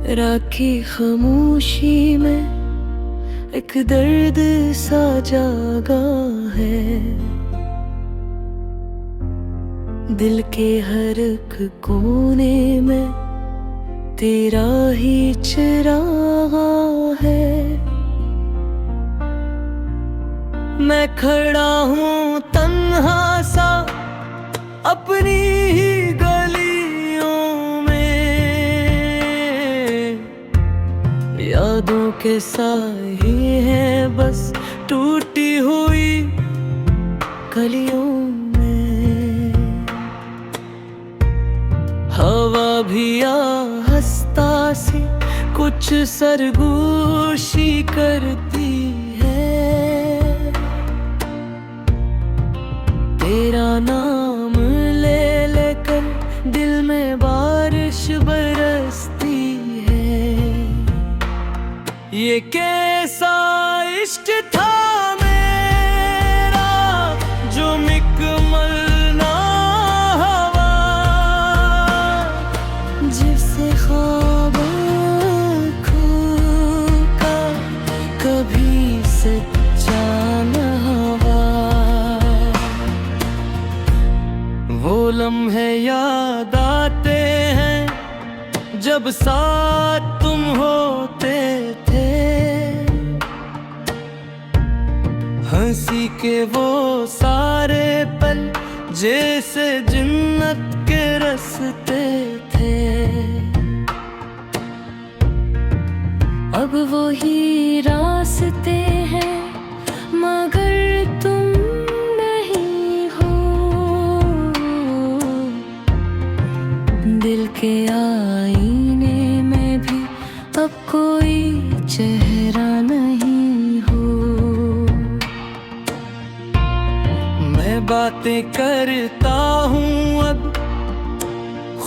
राखी खामोशी में एक दर्द सा जागा है। दिल के हर एक कोने में तेरा ही चिराग है। मैं खड़ा हूँ तन्हा सा अपनी ही गलियों में, यादों के साए हैं बस टूटी हुई कलियों में। हवा भी हंसता सी कुछ सरगोशी करती है। तेरा नाम ले लेकर दिल में बारिश बरसती है। ये कैसा इश्क था मेरा जो मुकम्मल ना हुआ, जिसे ख्वाब का कभी सच्चा न हुआ। वो लम्हे याद आते हैं जब साथ तुम होते थे। हंसी के वो सारे पल जैसे जन्नत के रास्ते थे। अब वो ही रास्ते हैं मगर तुम नहीं हो। दिल के आईने में भी अब कोई चेहरा नहीं हो। मैं बातें करता हूँ अब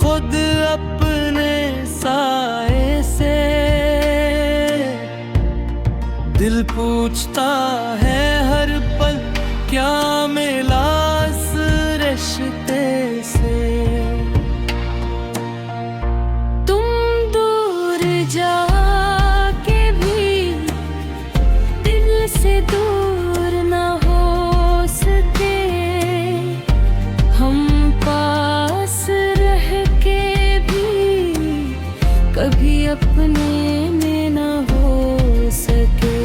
खुद अपने साए से। दिल पूछता है हर पल क्या मिला इस रिश्ते से। तुम दूर जाके भी दिल से दूर ना हो सके। हम पास रह के भी कभी अपने में ना हो सके।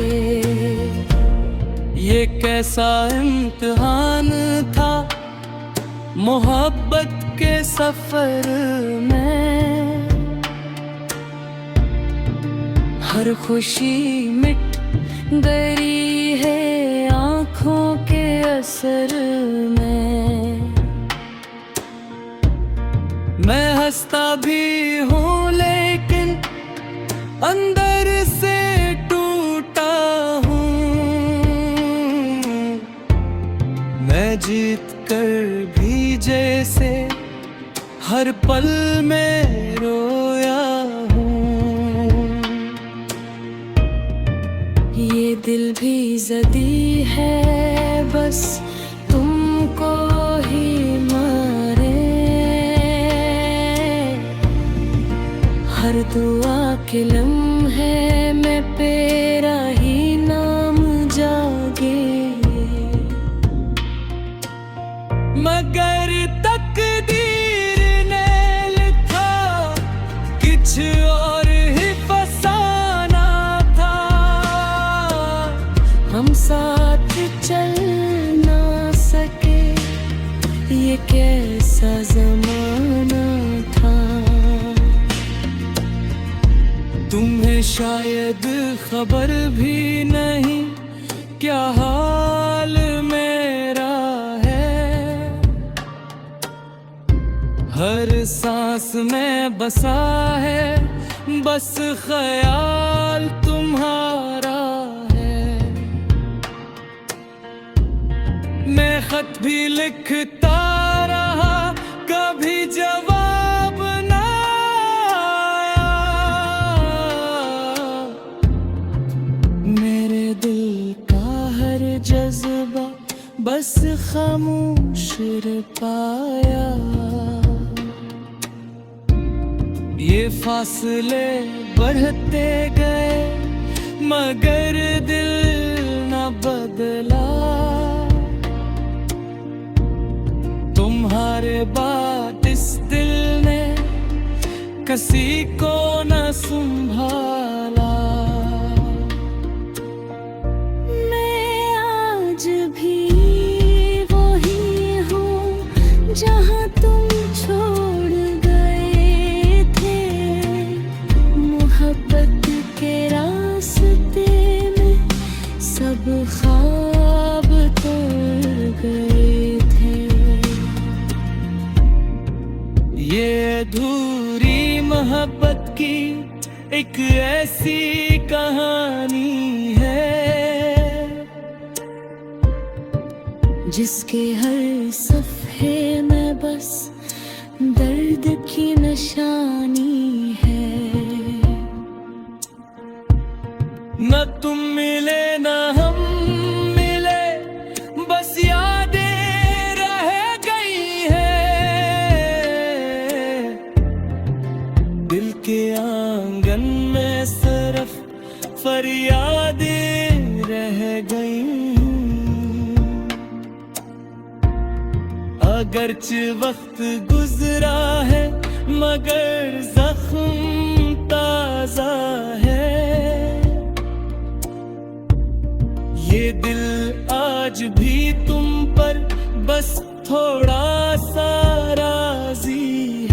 ये कैसा इम्तिहान था मोहब्बत के सफर में। हर खुशी मिट गई है आँखों के असर में। मैं हंसता भी हूँ लेकिन अंदर से टूटा हूँ। मैं जीत कर भी जैसे हर पल में रोया हूँ। ये दिल भी ज़दी है बस तुमको ही मारे। हर दुआ के लम्हे में तेरा ही नाम जागे। मगर तकदीर ने लिखा कुछ और ही फसाना था। हम साथ चल ना सके ये कैसा जमाना था। तुम्हें शायद खबर भी नहीं क्या हाल मेरा है। हर सांस में बसा है बस ख्याल तुम्हारा है। मैं खत भी लिखता रहा कभी जवाब ना आया। मेरे दिल का हर जज्बा बस खामोश रह पाया। ये फासले बढ़ते गए मगर दिल न बदला। तुम्हारे बाद इस दिल ने किसी को न संभाला। मैं आज भी वही हूँ जहाँ तुम छोड़ गए थे। मोहब्बत के रास्ते में सब ख्वाब तोड़ गए थे। ये अधूरी मोहब्बत की एक ऐसी कहानी है जिसके हर सफ़े में बस दर्द की निशानी है। न तुम मिले न हम मिले, बस यादें रह गई हैं। दिल के आंगन में सिर्फ फरियादें रह गई। अगरचे वक्त गुजरा है मगर जख्म ताजा है। ये दिल आज भी तुम पर बस थोड़ा सा राजी